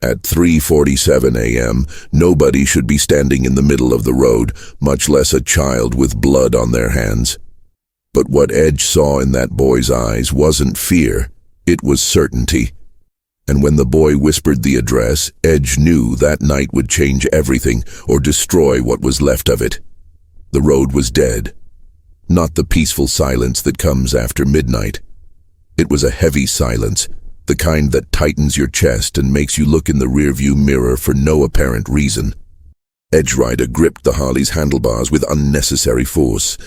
At 3:47 a.m., nobody should be standing in the middle of the road, much less a child with blood on their hands. But what Edge saw in that boy's eyes wasn't fear, it was certainty. And when the boy whispered the address, Edge knew that night would change everything or destroy what was left of it. The road was dead. Not the peaceful silence that comes after midnight. It was a heavy silence, the kind that tightens your chest and makes you look in the rearview mirror for no apparent reason. Edge Rider gripped the Harley's handlebars with unnecessary force.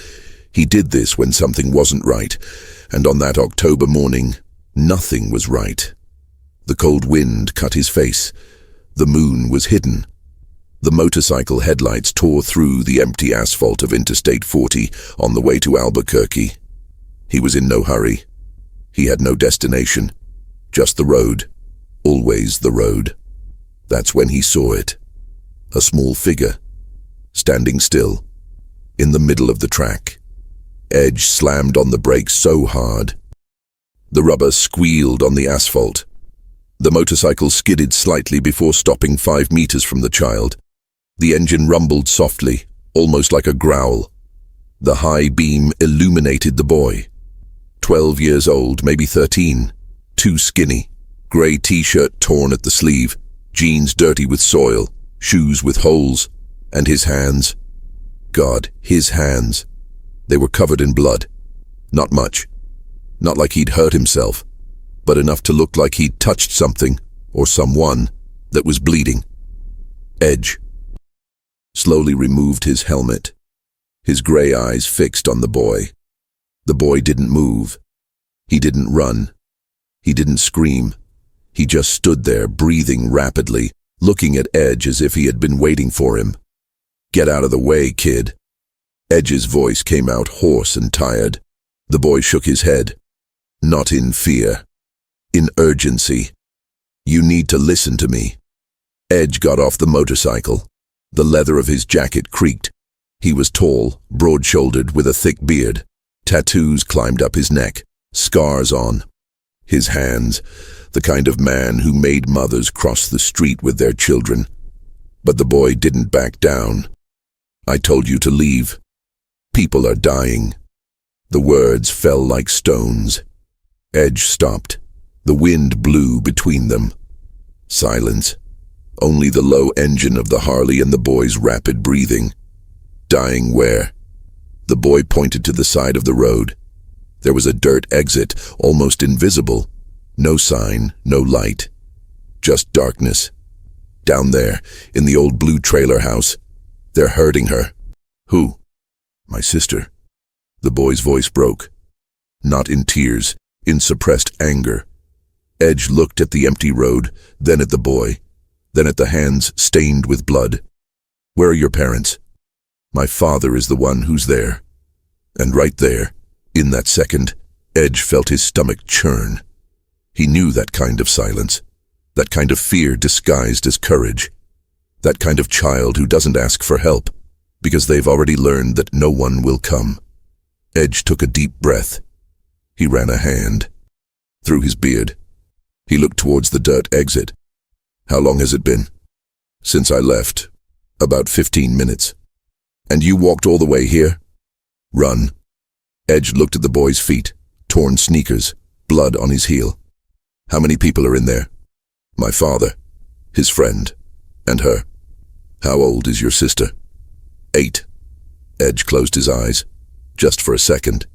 He did this when something wasn't right, and on that October morning, nothing was right. The cold wind cut his face. The moon was hidden. The motorcycle headlights tore through the empty asphalt of Interstate 40 on the way to Albuquerque. He was in no hurry. He had no destination. Just the road. Always the road. That's when he saw it. A small figure, standing still, in the middle of the track. Edge slammed on the brakes so hard. The rubber squealed on the asphalt. The motorcycle skidded slightly before stopping 5 meters from the child. The engine rumbled softly, almost like a growl. The high beam illuminated the boy. 12 years old, maybe 13. Too skinny. Grey t-shirt torn at the sleeve, jeans dirty with soil, shoes with holes, and his hands. God, his hands. They were covered in blood. Not much. Not like he'd hurt himself, but enough to look like he'd touched something, or someone, that was bleeding. Edge slowly removed his helmet, his grey eyes fixed on the boy. The boy didn't move. He didn't run. He didn't scream. He just stood there, breathing rapidly, looking at Edge as if he had been waiting for him. "Get out of the way, kid." Edge's voice came out hoarse and tired. The boy shook his head. Not in fear. In urgency. "You need to listen to me." Edge got off the motorcycle. The leather of his jacket creaked. He was tall, broad-shouldered, with a thick beard. Tattoos climbed up his neck, scars on. His hands, the kind of man who made mothers cross the street with their children. But the boy didn't back down. "I told you to leave. People are dying." The words fell like stones. Edge stopped. The wind blew between them. Silence. Only the low engine of the Harley and the boy's rapid breathing. Dying where? The boy pointed to the side of the road. There was a dirt exit, almost invisible. No sign, no light. Just darkness. Down there, in the old blue trailer house. They're hurting her. "Who?" "My sister." The boy's voice broke. Not in tears, in suppressed anger. Edge looked at the empty road, then at the boy, then at the hands stained with blood. "Where are your parents?" "My father is the one who's there." And right there, in that second, Edge felt his stomach churn. He knew that kind of silence, that kind of fear disguised as courage, that kind of child who doesn't ask for help, because they've already learned that no one will come. Edge took a deep breath. He ran a hand through his beard. He looked towards the dirt exit. "How long has it been?" "Since I left. About 15 minutes. "And you walked all the way here?" "Run." Edge looked at the boy's feet, torn sneakers, blood on his heel. "How many people are in there?" "My father, his friend, and her." "How old is your sister?" 8. Edge closed his eyes, just for a second.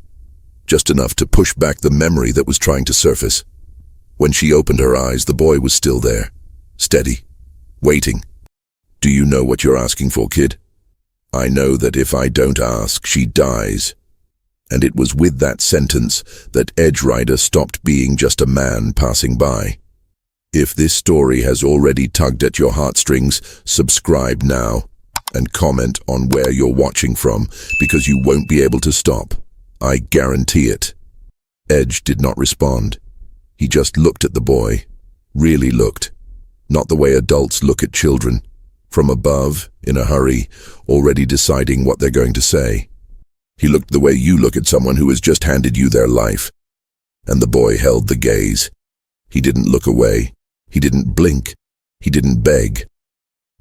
Just enough to push back the memory that was trying to surface. When she opened her eyes, the boy was still there, steady, waiting. "Do you know what you're asking for, kid?" "I know that if I don't ask, she dies." And it was with that sentence that Edge Rider stopped being just a man passing by. If this story has already tugged at your heartstrings, subscribe now and comment on where you're watching from, because you won't be able to stop. I guarantee it. Edge did not respond. He just looked at the boy. Really looked. Not the way adults look at children. From above, in a hurry, already deciding what they're going to say. He looked the way you look at someone who has just handed you their life. And the boy held the gaze. He didn't look away. He didn't blink. He didn't beg.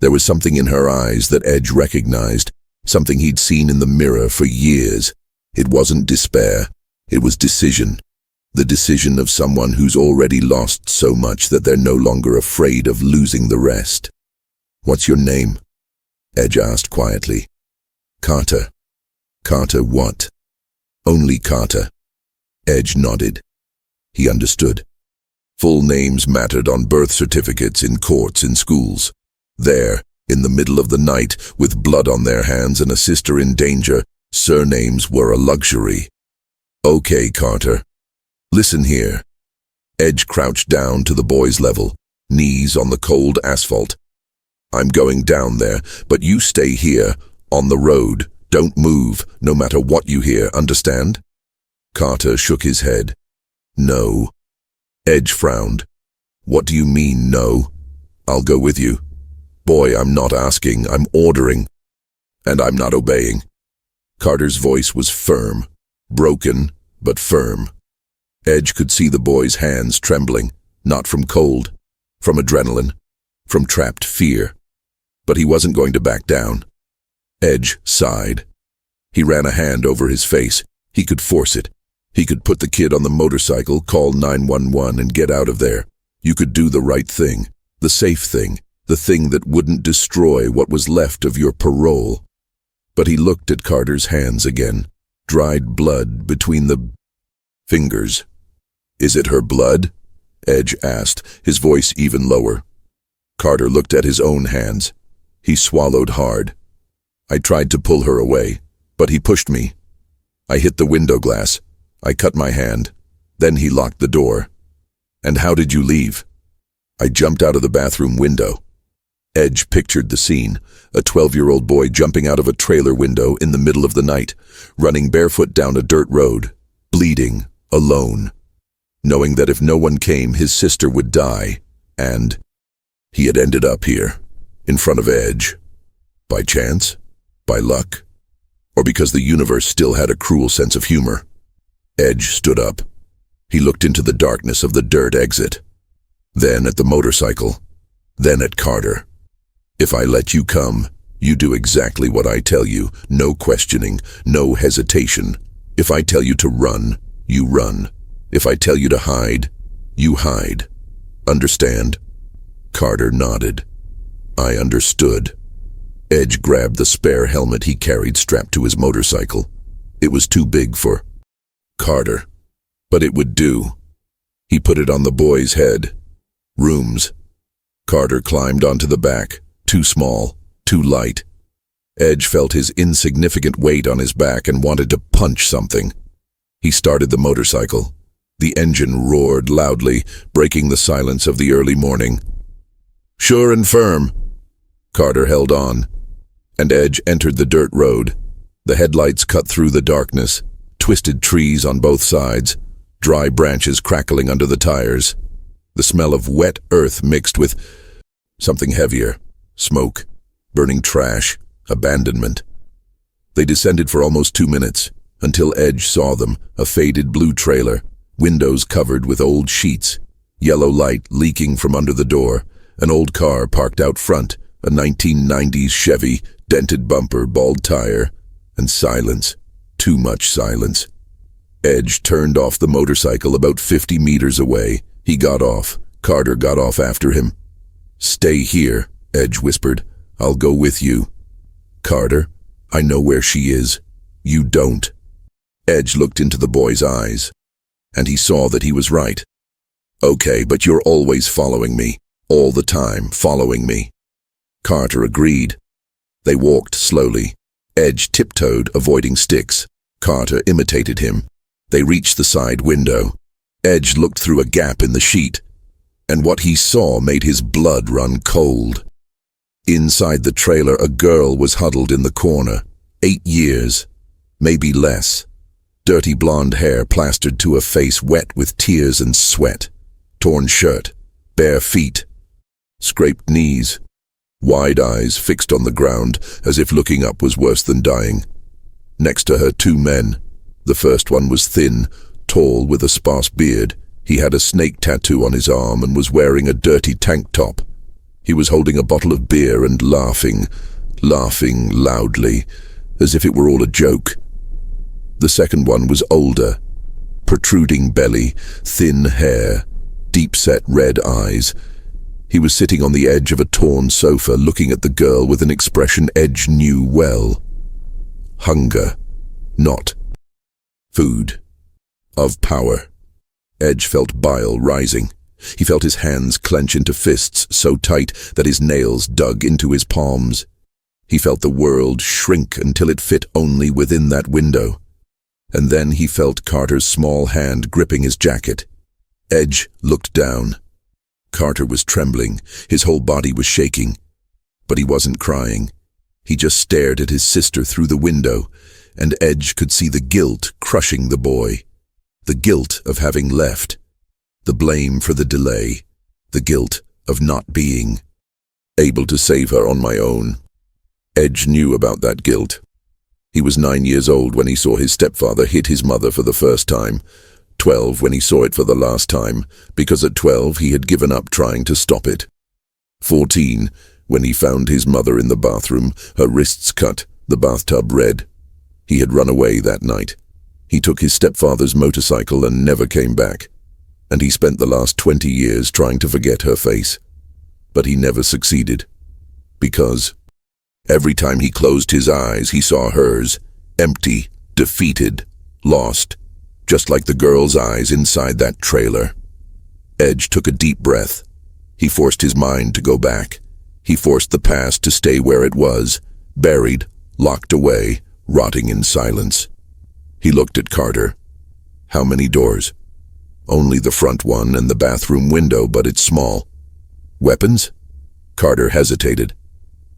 There was something in her eyes that Edge recognized, something he'd seen in the mirror for years. It wasn't despair, it was decision. The decision of someone who's already lost so much that they're no longer afraid of losing the rest. "What's your name?" Edge asked quietly. "Carter." "Carter what?" "Only Carter." Edge nodded. He understood. Full names mattered on birth certificates, in courts, in schools. There, in the middle of the night, with blood on their hands and a sister in danger, surnames were a luxury. "Okay, Carter. Listen here." Edge crouched down to the boy's level, knees on the cold asphalt. "I'm going down there, but you stay here, on the road. Don't move, no matter what you hear, understand?" Carter shook his head. "No." Edge frowned. "What do you mean, no?" "I'll go with you." "Boy, I'm not asking, I'm ordering. And I'm not obeying." Carter's voice was firm, broken, but firm. Edge could see the boy's hands trembling, not from cold, from adrenaline, from trapped fear. But he wasn't going to back down. Edge sighed. He ran a hand over his face. He could force it. He could put the kid on the motorcycle, call 911 and get out of there. You could do the right thing, the safe thing, the thing that wouldn't destroy what was left of your parole. But he looked at Carter's hands again, dried blood between the fingers. "Is it her blood?" Edge asked, his voice even lower. Carter looked at his own hands. He swallowed hard. "I tried to pull her away, but he pushed me. I hit the window glass. I cut my hand. Then he locked the door." "And how did you leave?" "I jumped out of the bathroom window." Edge pictured the scene, a 12-year-old boy jumping out of a trailer window in the middle of the night, running barefoot down a dirt road, bleeding, alone, knowing that if no one came, his sister would die, and he had ended up here, in front of Edge. By chance? By luck? Or because the universe still had a cruel sense of humor? Edge stood up. He looked into the darkness of the dirt exit. Then at the motorcycle. Then at Carter. "If I let you come, you do exactly what I tell you. No questioning, no hesitation. If I tell you to run, you run. If I tell you to hide, you hide. Understand?" Carter nodded. "I understood." Edge grabbed the spare helmet he carried strapped to his motorcycle. It was too big for Carter, but it would do. He put it on the boy's head. Rooms. Carter climbed onto the back, too small, too light. Edge felt his insignificant weight on his back and wanted to punch something. He started the motorcycle. The engine roared loudly, breaking the silence of the early morning. "Sure and firm." Carter held on, and Edge entered the dirt road. The headlights cut through the darkness, twisted trees on both sides, dry branches crackling under the tires. The smell of wet earth mixed with something heavier, smoke, burning trash, abandonment. They descended for almost 2 minutes, until Edge saw them, a faded blue trailer, windows covered with old sheets, yellow light leaking from under the door, an old car parked out front, a 1990s Chevy, dented bumper, bald tire, and silence, too much silence. Edge turned off the motorcycle about 50 meters away. He got off. Carter got off after him. "Stay here," Edge whispered. "I'll go with you." "Carter, I know where she is. You don't." Edge looked into the boy's eyes, and he saw that he was right. "Okay, but you're always following me. All the time, following me." Carter agreed. They walked slowly. Edge tiptoed, avoiding sticks. Carter imitated him. They reached the side window. Edge looked through a gap in the sheet, and what he saw made his blood run cold. Inside the trailer, a girl was huddled in the corner. 8 years, maybe less. Dirty blonde hair plastered to a face wet with tears and sweat. Torn shirt, bare feet, scraped knees. Wide eyes fixed on the ground, as if looking up was worse than dying. Next to her, 2 men. The first one was thin, tall, with a sparse beard. He had a snake tattoo on his arm and was wearing a dirty tank top. He was holding a bottle of beer and laughing loudly, as if it were all a joke. The second one was older, protruding belly, thin hair, deep-set red eyes. He was sitting on the edge of a torn sofa, looking at the girl with an expression Edge knew well. Hunger, not food, of power. Edge felt bile rising. He felt his hands clench into fists so tight that his nails dug into his palms. He felt the world shrink until it fit only within that window. And then he felt Carter's small hand gripping his jacket. Edge looked down. Carter was trembling. His whole body was shaking. But he wasn't crying. He just stared at his sister through the window, and Edge could see the guilt crushing the boy. The guilt of having left. The blame for the delay. The guilt of not being able to save her on my own. Edge knew about that guilt. He was 9 years old when he saw his stepfather hit his mother for the first time, 12 when he saw it for the last time, because at 12 he had given up trying to stop it. 14 when he found his mother in the bathroom, her wrists cut, the bathtub red. He had run away that night. He took his stepfather's motorcycle and never came back. And he spent the last 20 years trying to forget her face. But he never succeeded. Because every time he closed his eyes, he saw hers, empty, defeated, lost, just like the girl's eyes inside that trailer. Edge took a deep breath. He forced his mind to go back. He forced the past to stay where it was, buried, locked away, rotting in silence. He looked at Carter. How many doors? Only the front one and the bathroom window, but it's small. Weapons? Carter hesitated.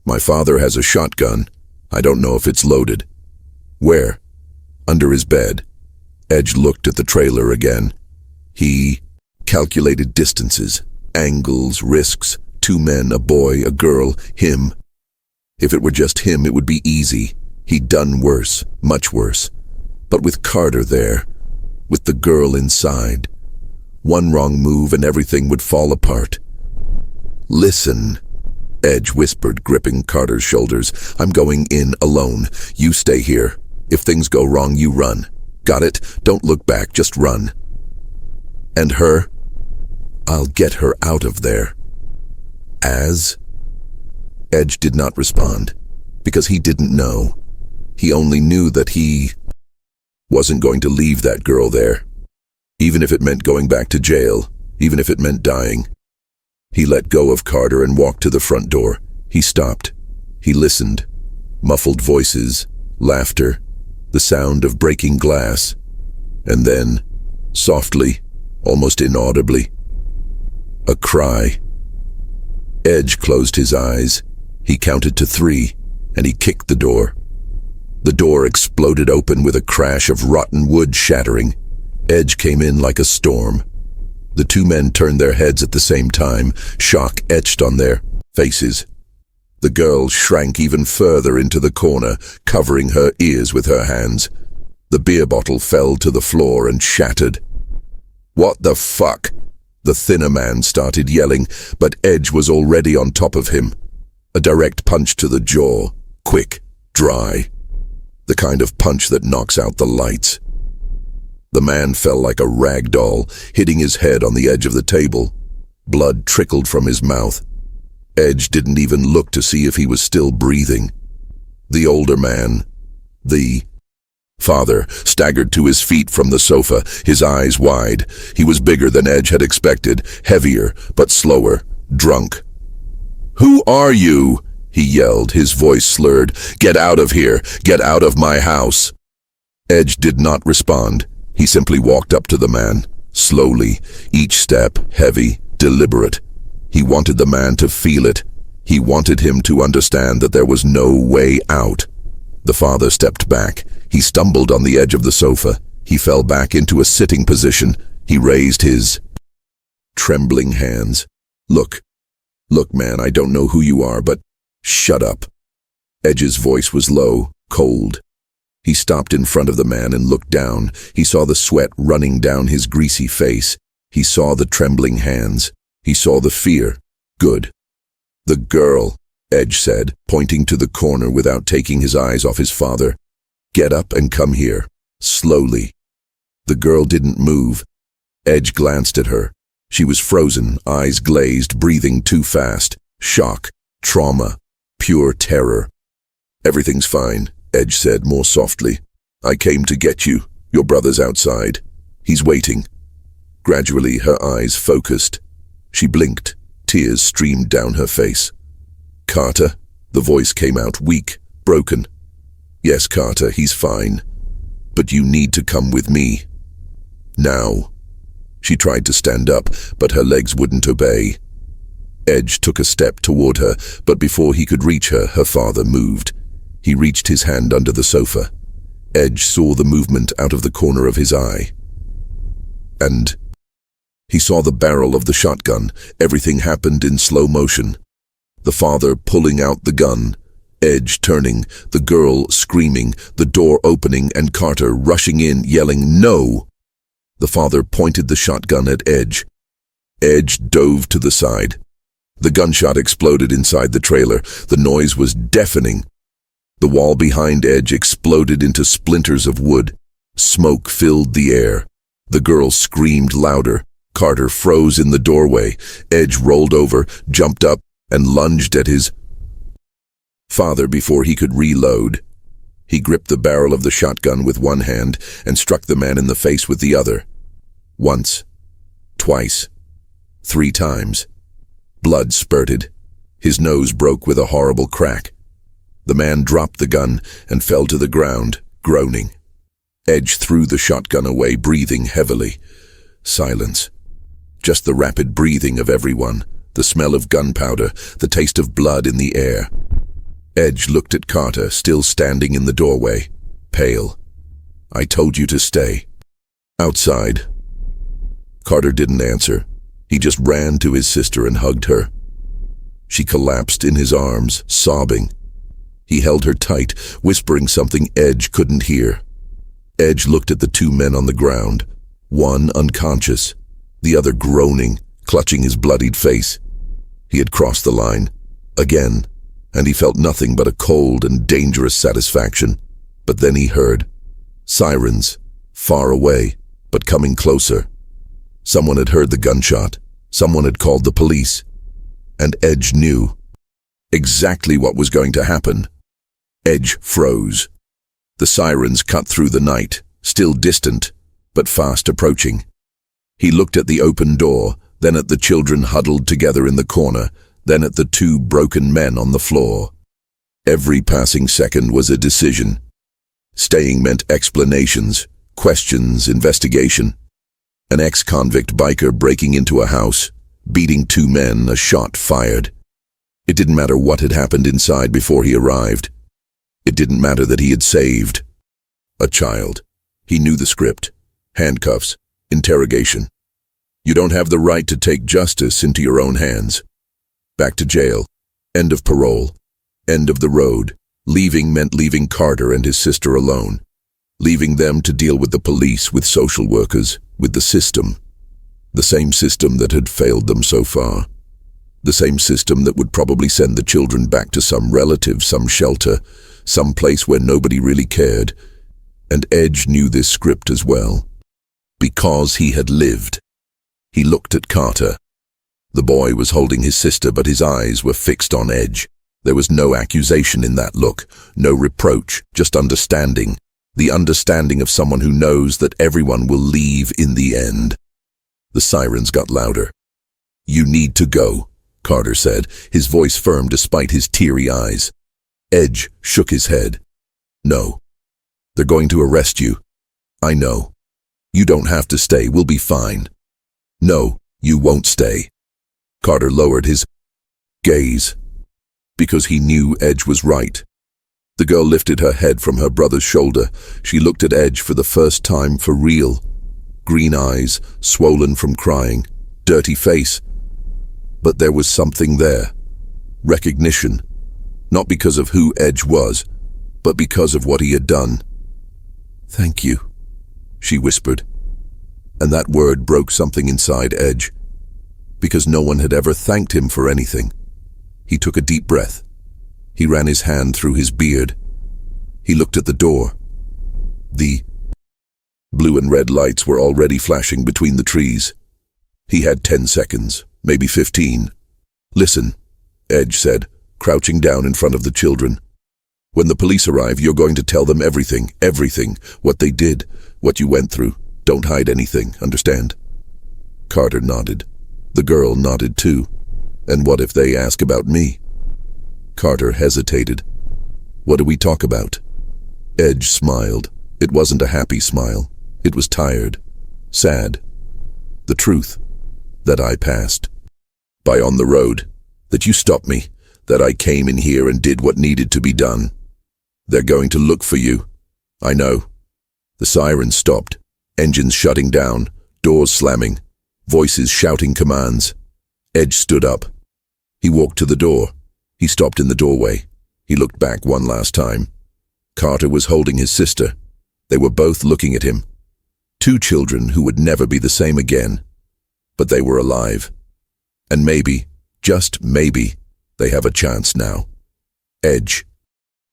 My father has a shotgun. I don't know if it's loaded. Where? Under his bed. Edge looked at the trailer again. He calculated distances, angles, risks. 2 men, a boy, a girl, him. If it were just him, it would be easy. He'd done worse, much worse. But with Carter there, with the girl inside, one wrong move and everything would fall apart. Listen, Edge whispered, gripping Carter's shoulders. I'm going in alone. You stay here. If things go wrong, you run. Got it? Don't look back, just run. And her? I'll get her out of there. As? Edge did not respond, because he didn't know. He only knew that he wasn't going to leave that girl there. Even if it meant going back to jail, even if it meant dying. He let go of Carter and walked to the front door. He stopped. He listened. Muffled voices, laughter, the sound of breaking glass. And then, softly, almost inaudibly, a cry. Edge closed his eyes. He counted to 3, and he kicked the door. The door exploded open with a crash of rotten wood shattering. Edge came in like a storm. The 2 men turned their heads at the same time, shock etched on their faces. The girl shrank even further into the corner, covering her ears with her hands. The beer bottle fell to the floor and shattered. What the fuck? The thinner man started yelling, but Edge was already on top of him. A direct punch to the jaw, quick, dry. The kind of punch that knocks out the lights. The man fell like a rag doll, hitting his head on the edge of the table. Blood trickled from his mouth. Edge didn't even look to see if he was still breathing. The older man, the father, staggered to his feet from the sofa, his eyes wide. He was bigger than Edge had expected, heavier, but slower, drunk. "Who are you?" he yelled, his voice slurred. "Get out of here! Get out of my house!" Edge did not respond. He simply walked up to the man, slowly, each step heavy, deliberate. He wanted the man to feel it. He wanted him to understand that there was no way out. The father stepped back. He stumbled on the edge of the sofa. He fell back into a sitting position. He raised his trembling hands. Look, man, I don't know who you are, but shut up." Edge's voice was low, cold. He stopped in front of the man and looked down. He saw the sweat running down his greasy face. He saw the trembling hands. He saw the fear. Good. The girl, Edge said, pointing to the corner without taking his eyes off his father. Get up and come here, slowly. The girl didn't move. Edge glanced at her. She was frozen, eyes glazed, breathing too fast. Shock, trauma, pure terror. Everything's fine, Edge said more softly. I came to get you. Your brother's outside. He's waiting. Gradually, her eyes focused. She blinked. Tears streamed down her face. Carter? The voice came out weak, broken. Yes, Carter, he's fine. But you need to come with me. Now. She tried to stand up, but her legs wouldn't obey. Edge took a step toward her, but before he could reach her, her father moved. He reached his hand under the sofa. Edge saw the movement out of the corner of his eye. And he saw the barrel of the shotgun. Everything happened in slow motion. The father pulling out the gun, Edge turning, the girl screaming, the door opening, and Carter rushing in, yelling, "No!" The father pointed the shotgun at Edge. Edge dove to the side. The gunshot exploded inside the trailer. The noise was deafening. The wall behind Edge exploded into splinters of wood. Smoke filled the air. The girl screamed louder. Carter froze in the doorway. Edge rolled over, jumped up, and lunged at his father before he could reload. He gripped the barrel of the shotgun with one hand and struck the man in the face with the other. Once, twice, 3 times. Blood spurted. His nose broke with a horrible crack. The man dropped the gun and fell to the ground, groaning. Edge threw the shotgun away, breathing heavily. Silence. Just the rapid breathing of everyone, the smell of gunpowder, the taste of blood in the air. Edge looked at Carter, still standing in the doorway, pale. I told you to stay. Outside. Carter didn't answer. He just ran to his sister and hugged her. She collapsed in his arms, sobbing. He held her tight, whispering something Edge couldn't hear. Edge looked at the 2 men on the ground, one unconscious, the other groaning, clutching his bloodied face. He had crossed the line, again, and he felt nothing but a cold and dangerous satisfaction. But then he heard sirens, far away, but coming closer. Someone had heard the gunshot. Someone had called the police. And Edge knew exactly what was going to happen. Edge froze. The sirens cut through the night, still distant, but fast approaching. He looked at the open door, then at the children huddled together in the corner, then at the 2 broken men on the floor. Every passing second was a decision. Staying meant explanations, questions, investigation. An ex-convict biker breaking into a house, beating 2 men, a shot fired. It didn't matter what had happened inside before he arrived. It didn't matter that he had saved a child. He knew the script. Handcuffs, interrogation. You don't have the right to take justice into your own hands. Back to jail. End of parole. End of the road. Leaving meant leaving Carter and his sister alone. Leaving them to deal with the police, with social workers, with the system. The same system that had failed them so far. The same system that would probably send the children back to some relative, some shelter, some place where nobody really cared. And Edge knew this script as well. Because he had lived. He looked at Carter. The boy was holding his sister, but his eyes were fixed on Edge. There was no accusation in that look, no reproach, just understanding. The understanding of someone who knows that everyone will leave in the end. The sirens got louder. You need to go, Carter said, his voice firm despite his teary eyes. Edge shook his head. No. They're going to arrest you. I know. You don't have to stay, we'll be fine. No, you won't stay. Carter lowered his gaze, because he knew Edge was right. The girl lifted her head from her brother's shoulder. She looked at Edge for the first time for real. Green eyes, swollen from crying, dirty face. But there was something there. Recognition. Not because of who Edge was, but because of what he had done. Thank you, she whispered. And that word broke something inside Edge, because no one had ever thanked him for anything. He took a deep breath. He ran his hand through his beard. He looked at the door. The blue and red lights were already flashing between the trees. He had 10 seconds, maybe 15. "Listen," Edge said, crouching down in front of the children. "When the police arrive, you're going to tell them everything, what they did, what you went through. Don't hide anything, understand?" Carter nodded. The girl nodded too. "And what if they ask about me?" Carter hesitated. "What do we talk about?" Edge smiled. It wasn't a happy smile. It was tired, sad. "The truth, that I passed. By on the road, that you stopped me, that I came in here and did what needed to be done. They're going to look for you. I know." The sirens stopped, engines shutting down, doors slamming, voices shouting commands. Edge stood up. He walked to the door. He stopped in the doorway. He looked back one last time. Carter was holding his sister. They were both looking at him. Two children who would never be the same again. But they were alive. And maybe, just maybe, they have a chance now. Edge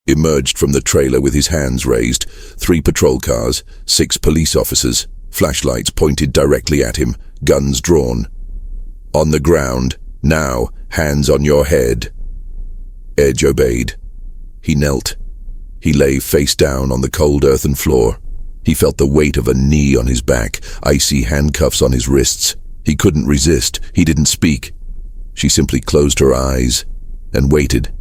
emerged from the trailer with his hands raised, 3 patrol cars, 6 police officers, flashlights pointed directly at him, guns drawn. "On the ground, now, hands on your head." Edge obeyed. He knelt. He lay face down on the cold earthen floor. He felt the weight of a knee on his back, icy handcuffs on his wrists. He couldn't resist. He didn't speak. She simply closed her eyes and waited.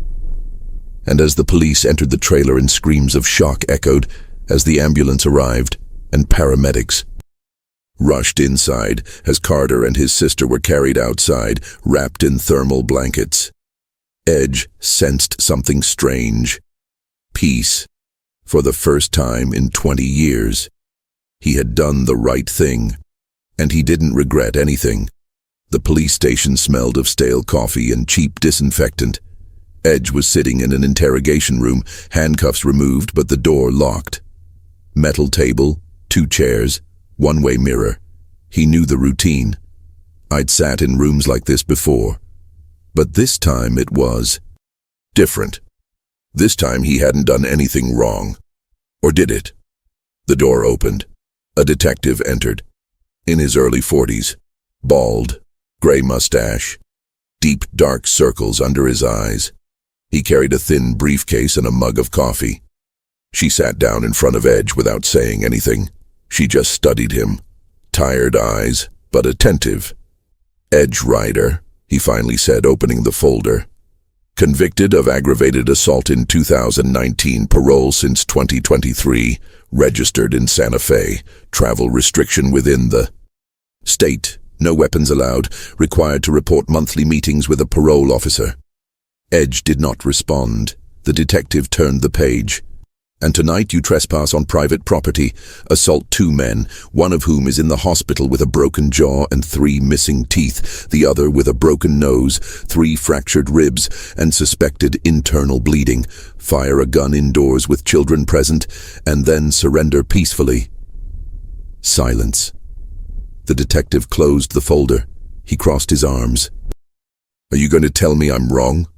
And as the police entered the trailer and screams of shock echoed, as the ambulance arrived and paramedics rushed inside, as Carter and his sister were carried outside, wrapped in thermal blankets, Edge sensed something strange. Peace. For the first time in 20 years. He had done the right thing, and he didn't regret anything. The police station smelled of stale coffee and cheap disinfectant. Edge was sitting in an interrogation room, handcuffs removed but the door locked. Metal table, 2 chairs, one-way mirror. He knew the routine. I'd sat in rooms like this before. But this time it was different. This time he hadn't done anything wrong. Or did it? The door opened. A detective entered. In his early 40s. Bald, gray mustache. Deep dark circles under his eyes. He carried a thin briefcase and a mug of coffee. She sat down in front of Edge without saying anything. She just studied him. Tired eyes, but attentive. "Edge Rider," he finally said, opening the folder. "Convicted of aggravated assault in 2019, parole since 2023, registered in Santa Fe, travel restriction within the state, no weapons allowed, required to report monthly meetings with a parole officer." Edge did not respond. The detective turned the page. "And tonight you trespass on private property, assault 2 men, one of whom is in the hospital with a broken jaw and 3 missing teeth, the other with a broken nose, 3 fractured ribs, and suspected internal bleeding. Fire a gun indoors with children present, and then surrender peacefully." Silence. The detective closed the folder. He crossed his arms. "Are you going to tell me I'm wrong?"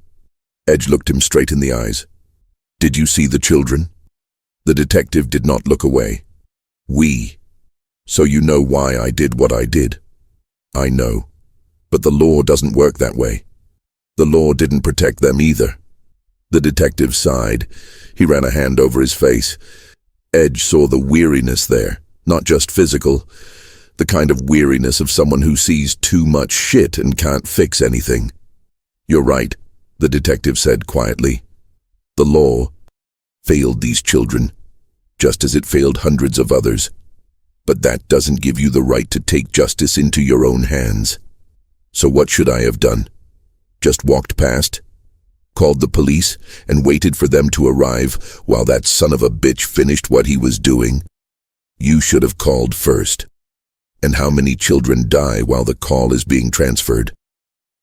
Edge looked him straight in the eyes. "Did you see the children?" The detective did not look away. "We. So you know why I did what I did?" "I know. But the law doesn't work that way. The law didn't protect them either." The detective sighed. He ran a hand over his face. Edge saw the weariness there, not just physical, the kind of weariness of someone who sees too much shit and can't fix anything. "You're right," the detective said quietly. "The law failed these children, just as it failed hundreds of others. But that doesn't give you the right to take justice into your own hands. So what should I have done? Just walked past? Called the police and waited for them to arrive while that son of a bitch finished what he was doing? You should have called first. And how many children die while the call is being transferred?"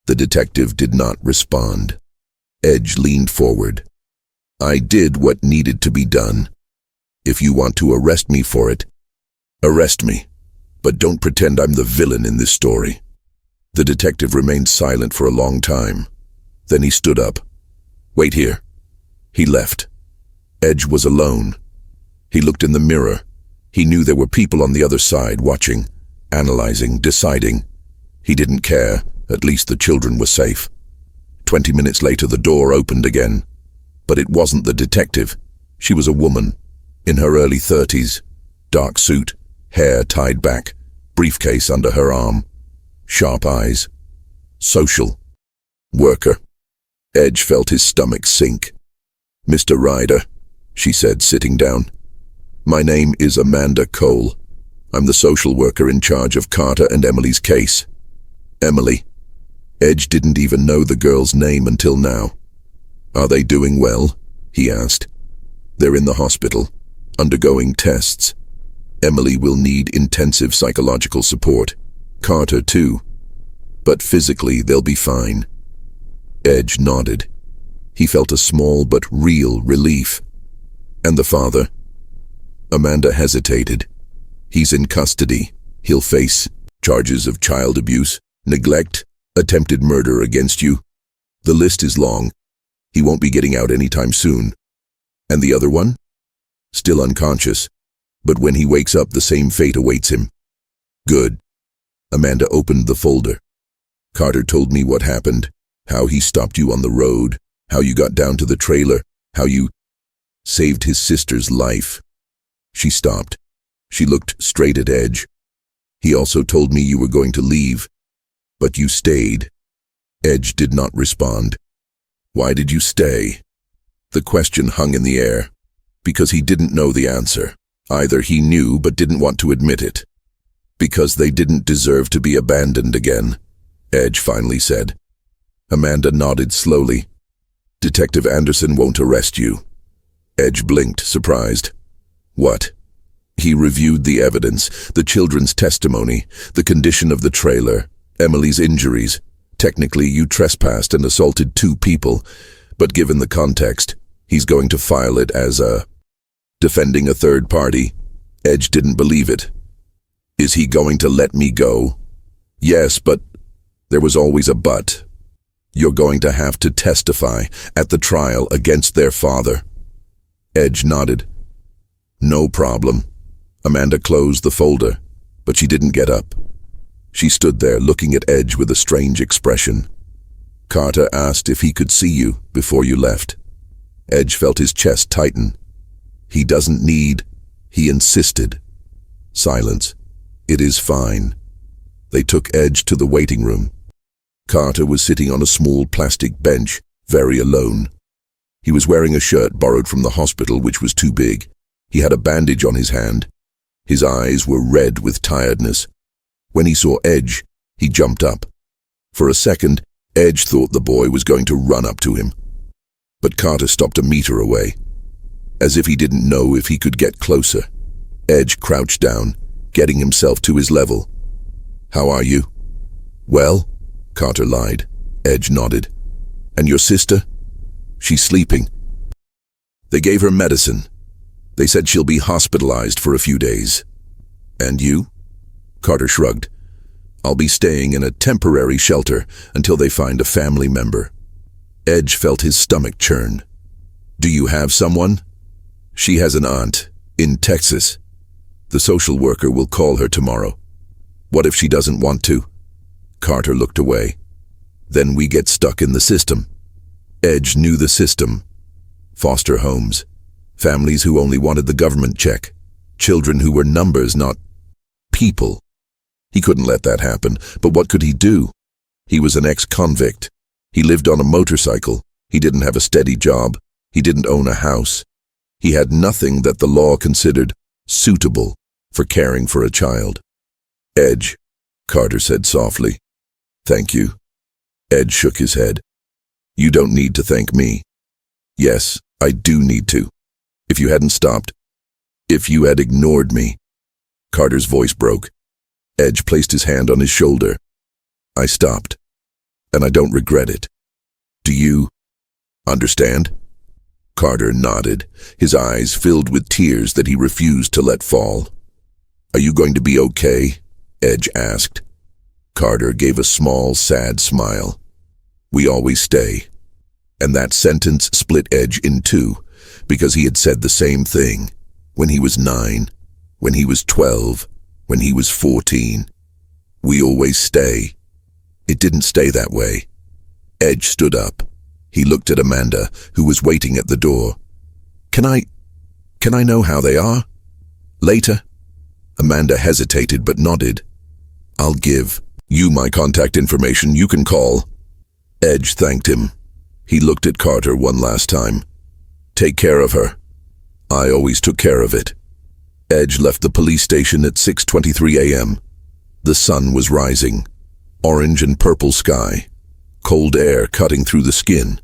The detective did not respond. Edge leaned forward. "I did what needed to be done. If you want to arrest me for it, arrest me. But don't pretend I'm the villain in this story." The detective remained silent for a long time. Then he stood up. "Wait here." He left. Edge was alone. He looked in the mirror. He knew there were people on the other side watching, analyzing, deciding. He didn't care. At least the children were safe. 20 minutes later, the door opened again. But it wasn't the detective. She was a woman, in her early 30s, dark suit, hair tied back, briefcase under her arm, sharp eyes. Social worker. Edge felt his stomach sink. "Mr. Ryder," she said, sitting down. "My name is Amanda Cole. I'm the social worker in charge of Carter and Emily's case." Emily. Edge didn't even know the girl's name until now. "Are they doing well?" he asked. "They're in the hospital, undergoing tests. Emily will need intensive psychological support. Carter too. But physically they'll be fine." Edge nodded. He felt a small but real relief. "And the father?" Amanda hesitated. "He's in custody. He'll face charges of child abuse, neglect, attempted murder against you. The list is long. He won't be getting out anytime soon." "And the other one?" "Still unconscious. But when he wakes up, the same fate awaits him." "Good." Amanda opened the folder. "Carter told me what happened, how he stopped you on the road, how you got down to the trailer, how you saved his sister's life." She stopped. She looked straight at Edge. "He also told me you were going to leave, but you stayed." Edge did not respond. "Why did you stay?" The question hung in the air, because he didn't know the answer. Either he knew but didn't want to admit it. "Because they didn't deserve to be abandoned again," Edge finally said. Amanda nodded slowly. "Detective Anderson won't arrest you." Edge blinked, surprised. "What?" He reviewed the evidence, the children's testimony, the condition of the trailer, Emily's injuries. "Technically, you trespassed and assaulted 2 people, but given the context, he's going to file it as defending a third party." Edge didn't believe it. "Is he going to let me go?" "Yes, but..." There was always a but. "You're going to have to testify at the trial against their father." Edge nodded. "No problem." Amanda closed the folder, but she didn't get up. She stood there looking at Edge with a strange expression. "Carter asked if he could see you before you left." Edge felt his chest tighten. "He doesn't need..." He insisted. Silence. "It is fine." They took Edge to the waiting room. Carter was sitting on a small plastic bench, very alone. He was wearing a shirt borrowed from the hospital, which was too big. He had a bandage on his hand. His eyes were red with tiredness. When he saw Edge, he jumped up. For a second, Edge thought the boy was going to run up to him. But Carter stopped a meter away, as if he didn't know if he could get closer. Edge crouched down, getting himself to his level. "How are you?" "Well," Carter lied. Edge nodded. "And your sister?" "She's sleeping. They gave her medicine. They said she'll be hospitalized for a few days." "And you?" Carter shrugged. "I'll be staying in a temporary shelter until they find a family member." Edge felt his stomach churn. "Do you have someone?" "She has an aunt, in Texas. The social worker will call her tomorrow." "What if she doesn't want to?" Carter looked away. "Then we get stuck in the system." Edge knew the system. Foster homes. Families who only wanted the government check. Children who were numbers, not people. He couldn't let that happen, but what could he do? He was an ex-convict. He lived on a motorcycle. He didn't have a steady job. He didn't own a house. He had nothing that the law considered suitable for caring for a child. "Edge," Carter said softly. "Thank you." Edge shook his head. "You don't need to thank me." "Yes, I do need to. If you hadn't stopped, if you had ignored me." Carter's voice broke. Edge placed his hand on his shoulder. "I stopped, and I don't regret it. Do you understand?" Carter nodded, his eyes filled with tears that he refused to let fall. "Are you going to be okay?" Edge asked. Carter gave a small, sad smile. "We always stay." And that sentence split Edge in two, because he had said the same thing when he was 9, when he was 12, when he was 14. We always stay. It didn't stay that way. Edge stood up. He looked at Amanda, who was waiting at the door. Can I know how they are? Later? Amanda hesitated but nodded. I'll give you my contact information. You can call. Edge thanked him. He looked at Carter one last time. Take care of her. I always took care of it. Edge left the police station at 6:23 a.m. The sun was rising. Orange and purple sky. Cold air cutting through the skin.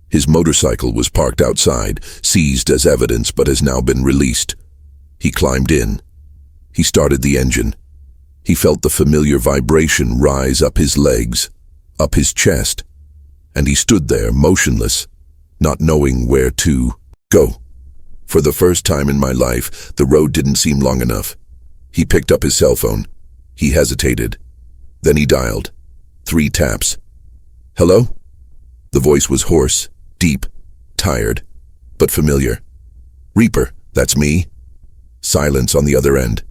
His motorcycle was parked outside, seized as evidence but has now been released. He climbed in. He started the engine. He felt the familiar vibration rise up his legs, up his chest, and he stood there motionless, not knowing where to go. For the first time in my life, the road didn't seem long enough. He picked up his cell phone. He hesitated. Then he dialed. 3 taps. Hello? The voice was hoarse, deep, tired, but familiar. Reaper, that's me. Silence on the other end.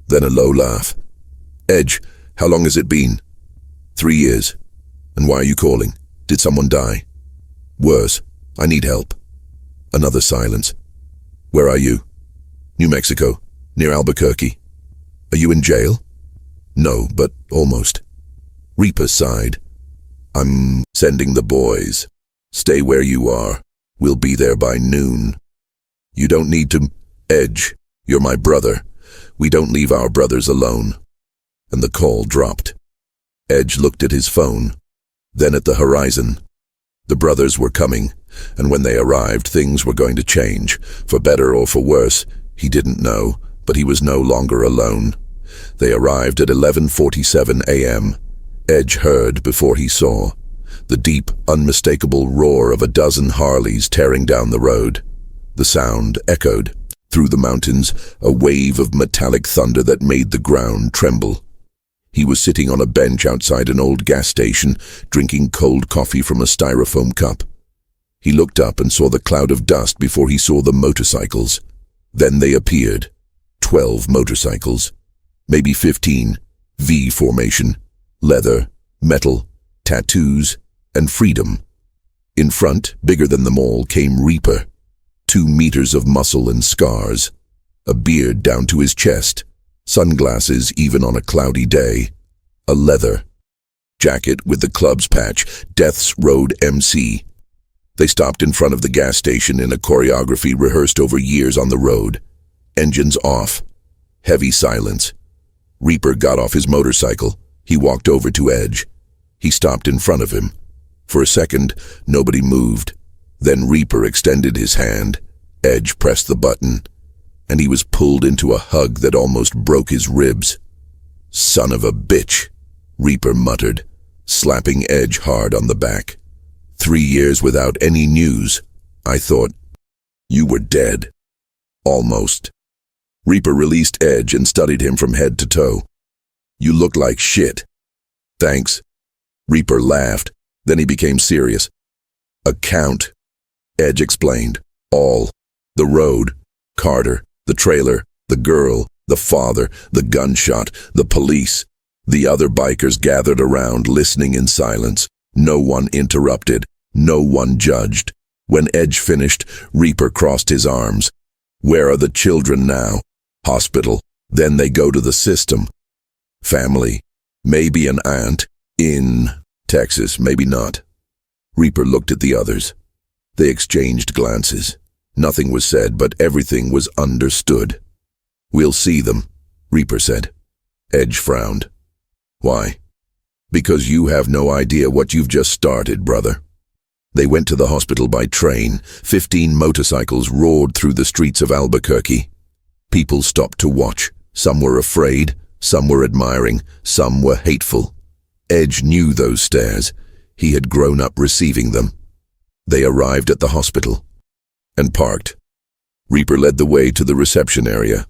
Then a low laugh. Edge, how long has it been? 3 years. And why are you calling? Did someone die? Worse. I need help. Another silence. Where are you? New Mexico, near Albuquerque. Are you in jail? No, but almost. Reaper sighed. I'm sending the boys. Stay where you are. We'll be there by noon. You don't need to. Edge, you're my brother. We don't leave our brothers alone. And the call dropped. Edge looked at his phone, then at the horizon. The brothers were coming, and when they arrived, things were going to change. For better or for worse, he didn't know, but he was no longer alone. They arrived at 11:47 a.m. Edge heard before he saw. The deep, unmistakable roar of a dozen Harleys tearing down the road. The sound echoed through the mountains, a wave of metallic thunder that made the ground tremble. He was sitting on a bench outside an old gas station, drinking cold coffee from a styrofoam cup. He looked up and saw the cloud of dust before he saw the motorcycles. Then they appeared. 12 motorcycles. Maybe 15. V formation. Leather, metal, tattoos, and freedom. In front, bigger than them all, came Reaper. 2 meters of muscle and scars. A beard down to his chest. Sunglasses even on a cloudy day. A leather jacket with the club's patch, Death's Road MC. They stopped in front of the gas station in a choreography rehearsed over years on the road. Engines off. Heavy silence. Reaper got off his motorcycle. He walked over to Edge. He stopped in front of him. For a second, nobody moved. Then Reaper extended his hand. Edge pressed the button, and he was pulled into a hug that almost broke his ribs. Son of a bitch, Reaper muttered, slapping Edge hard on the back. 3 years without any news. I thought you were dead. Almost. Reaper released Edge and studied him from head to toe. You look like shit. Thanks. Reaper laughed. Then he became serious. Account. Edge explained. All. The road. Carter. The trailer. The girl. The father. The gunshot. The police. The other bikers gathered around, listening in silence. No one interrupted. No one judged. When Edge finished, Reaper crossed his arms. Where are the children now? Hospital. Then they go to the system. Family. Maybe an aunt. In Texas, maybe not. Reaper looked at the others. They exchanged glances. Nothing was said, but everything was understood. We'll see them, Reaper said. Edge frowned. Why? Because you have no idea what you've just started, brother. They went to the hospital by train. 15 motorcycles roared through the streets of Albuquerque. People stopped to watch. Some were afraid, some were admiring, some were hateful. Edge knew those stares. He had grown up receiving them. They arrived at the hospital and parked. Reaper led the way to the reception area.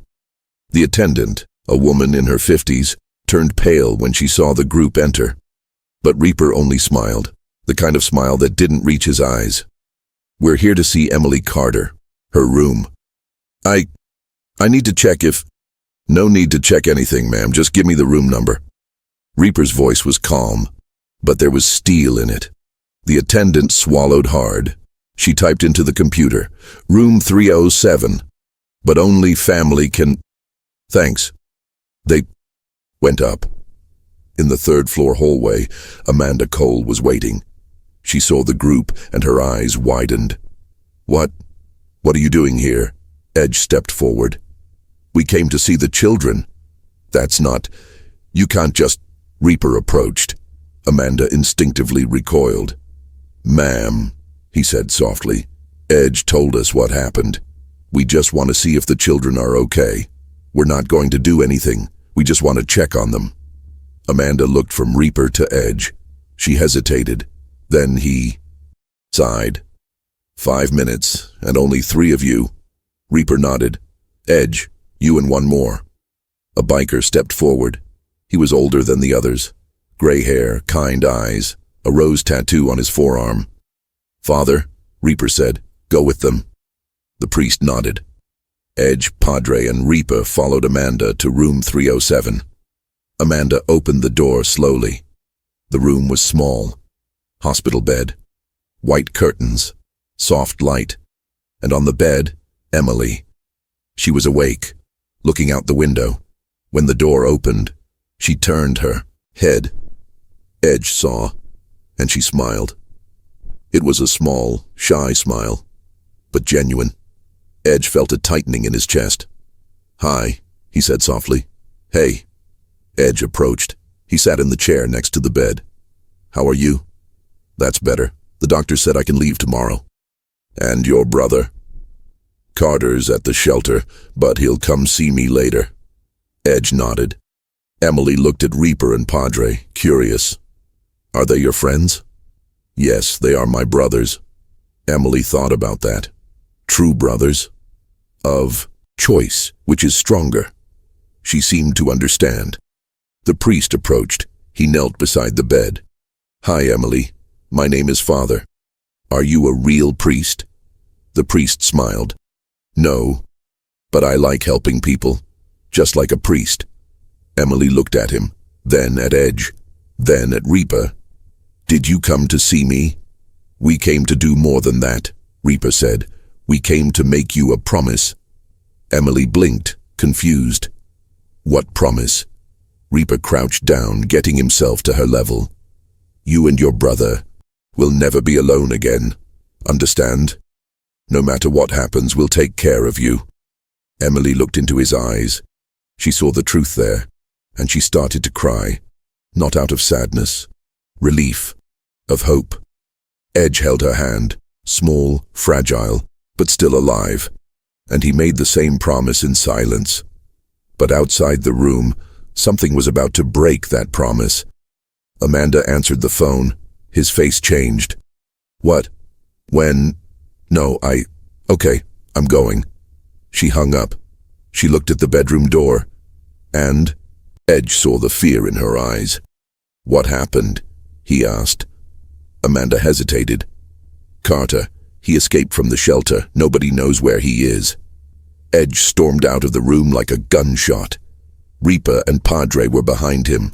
The attendant, a woman in her 50s, turned pale when she saw the group enter. But Reaper only smiled. the kind of smile that didn't reach his eyes. "We're here to see Emily Carter. Her room." I need to check if—" "No need to check anything, ma'am. Just give me the room number." Reaper's voice was calm, but there was steel in it. The attendant swallowed hard. She typed into the computer, "Room 307, but only family can—" "Thanks." They went up. In the third-floor hallway, Amanda Cole was waiting. She saw the group, and her eyes widened. What are you doing here?" Edge stepped forward. "We came to see the children." "That's not— You can't just—" Reaper approached. Amanda instinctively recoiled. "Ma'am," he said softly, "Edge told us what happened. We just want to see if the children are okay. We're not going to do anything. We just want to check on them." Amanda looked from Reaper to Edge. She hesitated. Then he sighed. "5 minutes, and only 3 of you." Reaper nodded. "Edge, you and one more." A biker stepped forward. He was older than the others. Gray hair, kind eyes, a rose tattoo on his forearm. "Father," Reaper said, "go with them." The priest nodded. Edge, Padre, and Reaper followed Amanda to room 307. Amanda opened the door slowly. The room was small. Hospital bed. White curtains. Soft light. And on the bed, Emily. She was awake, looking out the window. When the door opened, she turned her head. Edge saw, and she smiled. It was a small, shy smile, but genuine. Edge felt a tightening in his chest. "Hi," he said softly. "Hey." Edge approached. He sat in the chair next to the bed. "How are you?" "That's better. The doctor said I can leave tomorrow." "And your brother?" "Carter's at the shelter, but he'll come see me later." Edge nodded. Emily looked at Reaper and Padre, curious. "Are they your friends?" "Yes, they are my brothers." Emily thought about that. True brothers? Of choice, which is stronger. She seemed to understand. The priest approached. He knelt beside the bed. "Hi, Emily. My name is Father. Are you a real priest?" The priest smiled. "No, but I like helping people, just like a priest." Emily looked at him, then at Edge, then at Reaper. "Did you come to see me?" "We came to do more than that," Reaper said. "We came to make you a promise." Emily blinked, confused. "What promise?" Reaper crouched down, getting himself to her level. "You and your brother will never be alone again. Understand? No matter what happens, we'll take care of you." Emily looked into his eyes. She saw the truth there, and she started to cry, not out of sadness, relief, of hope. Edge held her hand, small, fragile, but still alive, and he made the same promise in silence. But outside the room, something was about to break that promise. Amanda answered the phone. His face changed. "What? When? No, Okay, I'm going." She hung up. She looked at the bedroom door, and Edge saw the fear in her eyes. "What happened?" he asked. Amanda hesitated. "Carter. He escaped from the shelter. Nobody knows where he is." Edge stormed out of the room like a gunshot. Reaper and Padre were behind him.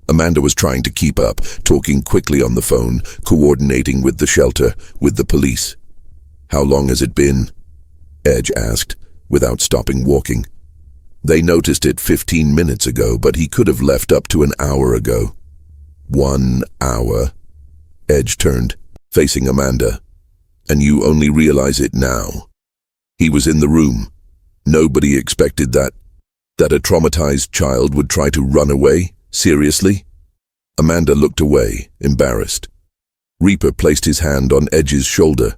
Amanda was trying to keep up, talking quickly on the phone, coordinating with the shelter, with the police. "How long has it been?" Edge asked, without stopping walking. They noticed it 15 minutes ago, but he could have left up to an hour ago. 1 hour. Edge turned, facing Amanda. "And you only realize it now?" He was in the room. Nobody expected that a traumatized child would try to run away? Seriously? Amanda looked away, embarrassed. Reaper placed his hand on Edge's shoulder.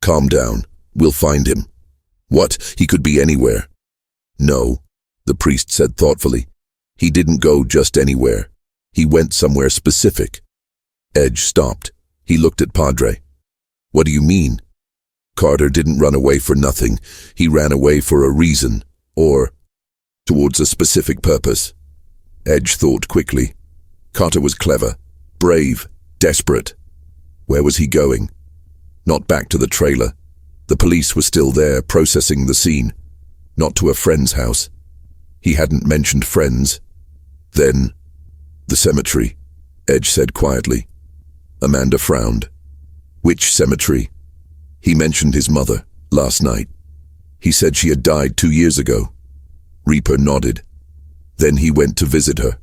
"Calm down. We'll find him." "What? He could be anywhere." "No," the priest said thoughtfully. "He didn't go just anywhere. He went somewhere specific." Edge stopped. He looked at Padre. "What do you mean?" "Carter didn't run away for nothing. He ran away for a reason, or towards a specific purpose." Edge thought quickly. Carter was clever, brave, desperate. Where was he going? Not back to the trailer. The police were still there, processing the scene. Not to a friend's house. He hadn't mentioned friends. Then, the cemetery, Edge said quietly. Amanda frowned. Which cemetery? He mentioned his mother, last night. He said she had died 2 years ago. Reaper nodded. Then he went to visit her.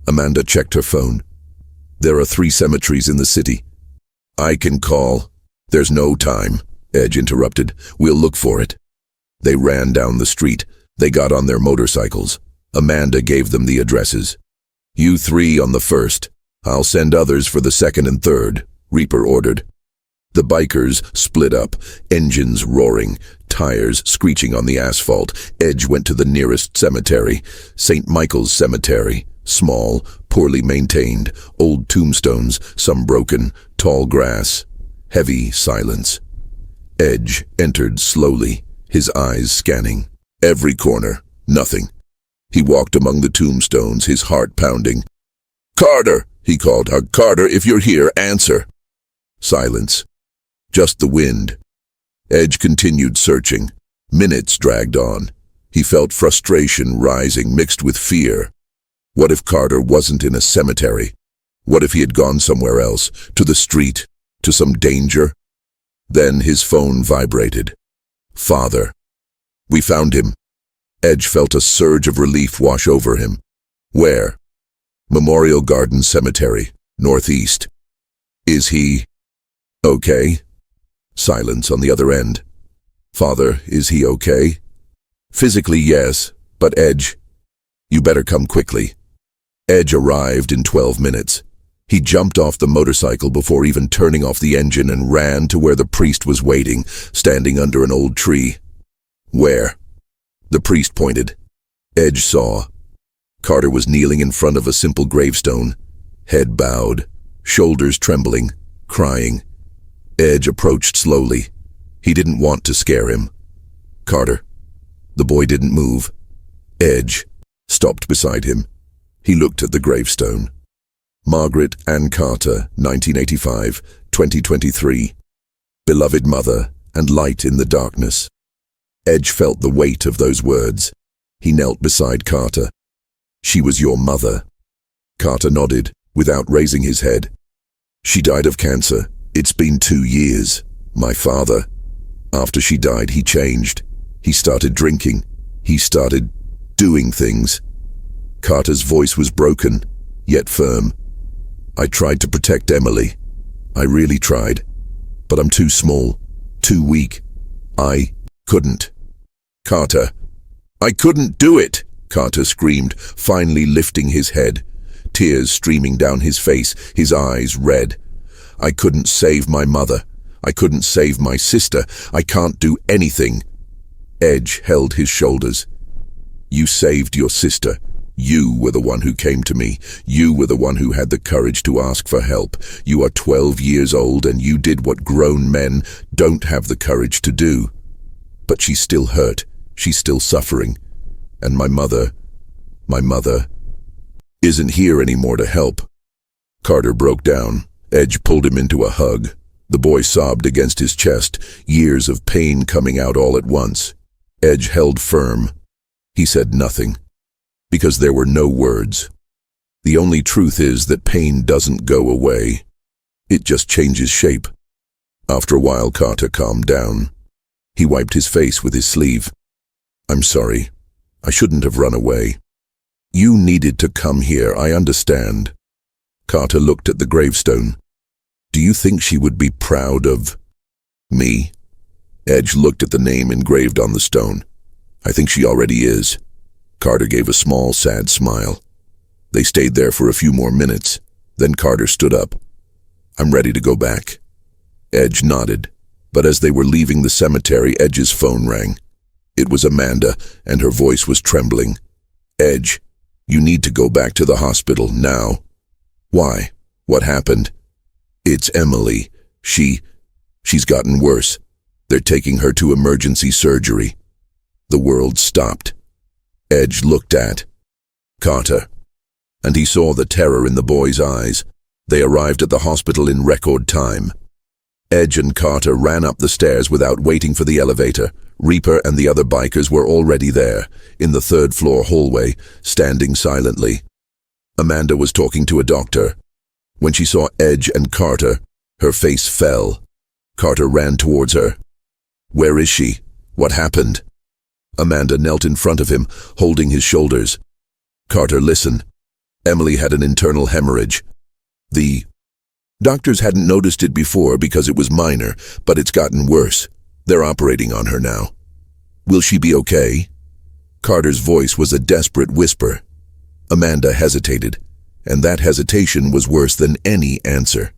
Amanda checked her phone. There are 3 cemeteries in the city. I can call. There's no time, Edge interrupted. We'll look for it. They ran down the street. They got on their motorcycles. Amanda gave them the addresses. You 3 on the first. I'll send others for the second and third, Reaper ordered. The bikers split up, engines roaring, tires screeching on the asphalt. Edge went to the nearest cemetery, St. Michael's Cemetery. Small, poorly maintained, old tombstones, some broken, tall grass. Heavy silence. Edge entered slowly, his eyes scanning. Every corner, nothing. He walked among the tombstones, his heart pounding. Carter, he called. Carter, if you're here, answer. Silence. Just the wind. Edge continued searching. Minutes dragged on. He felt frustration rising, mixed with fear. What if Carter wasn't in a cemetery? What if he had gone somewhere else, to the street, to some danger? Then his phone vibrated. Father. We found him. Edge felt a surge of relief wash over him. Where? Memorial Gardens Cemetery, northeast. Is he okay? Silence on the other end. Father, is he okay? Physically, yes, but Edge, you better come quickly. Edge arrived in 12 minutes. He jumped off the motorcycle before even turning off the engine and ran to where the priest was waiting, standing under an old tree. Where? The priest pointed. Edge saw. Carter was kneeling in front of a simple gravestone, head bowed, shoulders trembling, crying. Edge approached slowly. He didn't want to scare him. Carter. The boy didn't move. Edge stopped beside him. He looked at the gravestone. Margaret Ann Carter, 1985, 2023. Beloved mother and light in the darkness. Edge felt the weight of those words. He knelt beside Carter. She was your mother. Carter nodded, without raising his head. She died of cancer. It's been 2 years. My father. After she died, he changed. He started drinking. He started doing things. Carter's voice was broken, yet firm. I tried to protect Emily. I really tried. But I'm too small, too weak. I couldn't. Carter. I couldn't do it, Carter screamed, finally lifting his head. Tears streaming down his face, his eyes red. I couldn't save my mother. I couldn't save my sister. I can't do anything. Edge held his shoulders. You saved your sister. You were the one who came to me. You were the one who had the courage to ask for help. You are 12 years old and you did what grown men don't have the courage to do. But she's still hurt. She's still suffering. And my mother isn't here anymore to help. Carter broke down. Edge pulled him into a hug. The boy sobbed against his chest, years of pain coming out all at once. Edge held firm. He said nothing, because there were no words. The only truth is that pain doesn't go away. It just changes shape. After a while, Carter calmed down. He wiped his face with his sleeve. I'm sorry. I shouldn't have run away. You needed to come here, I understand. Carter looked at the gravestone. Do you think she would be proud of me? Edge looked at the name engraved on the stone. I think she already is. Carter gave a small, sad smile. They stayed there for a few more minutes. Then Carter stood up. I'm ready to go back. Edge nodded, but as they were leaving the cemetery, Edge's phone rang. It was Amanda, and her voice was trembling. Edge, you need to go back to the hospital now. Why? What happened? It's Emily. She's gotten worse. They're taking her to emergency surgery. The world stopped. Edge looked at Carter, and he saw the terror in the boy's eyes. They arrived at the hospital in record time. Edge and Carter ran up the stairs without waiting for the elevator. Reaper and the other bikers were already there, in the third-floor hallway, standing silently. Amanda was talking to a doctor. When she saw Edge and Carter, her face fell. Carter ran towards her. "Where is she? What happened?" Amanda knelt in front of him, holding his shoulders. "Carter, listen. Emily had an internal hemorrhage. The doctors hadn't noticed it before because it was minor, but it's gotten worse. They're operating on her now. Will she be okay?" Carter's voice was a desperate whisper. Amanda hesitated, and that hesitation was worse than any answer.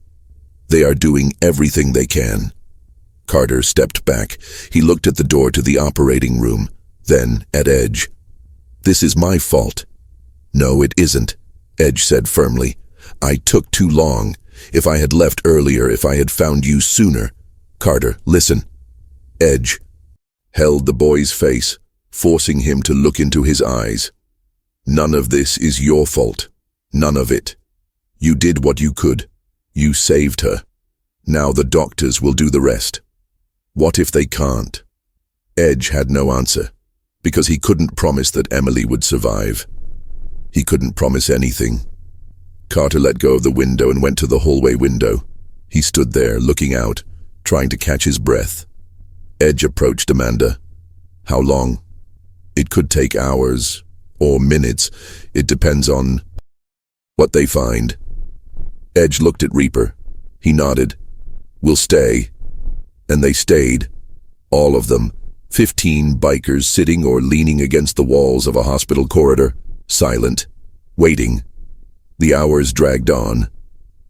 "They are doing everything they can." Carter stepped back. He looked at the door to the operating room, then at Edge. "This is my fault." "No, it isn't," Edge said firmly. "I took too long. If I had left earlier, if I had found you sooner." "Carter, listen." Edge held the boy's face, forcing him to look into his eyes. "None of this is your fault. None of it. You did what you could. You saved her. Now the doctors will do the rest. What if they can't?" Edge had no answer, because he couldn't promise that Emily would survive. He couldn't promise anything. Carter let go of the window and went to the hallway window. He stood there, looking out, trying to catch his breath. Edge approached Amanda. "How long?" "It could take hours, or minutes. It depends on what they find." Edge looked at Reaper. He nodded. "We'll stay." And they stayed. All of them. 15 bikers sitting or leaning against the walls of a hospital corridor, silent, waiting. The hours dragged on.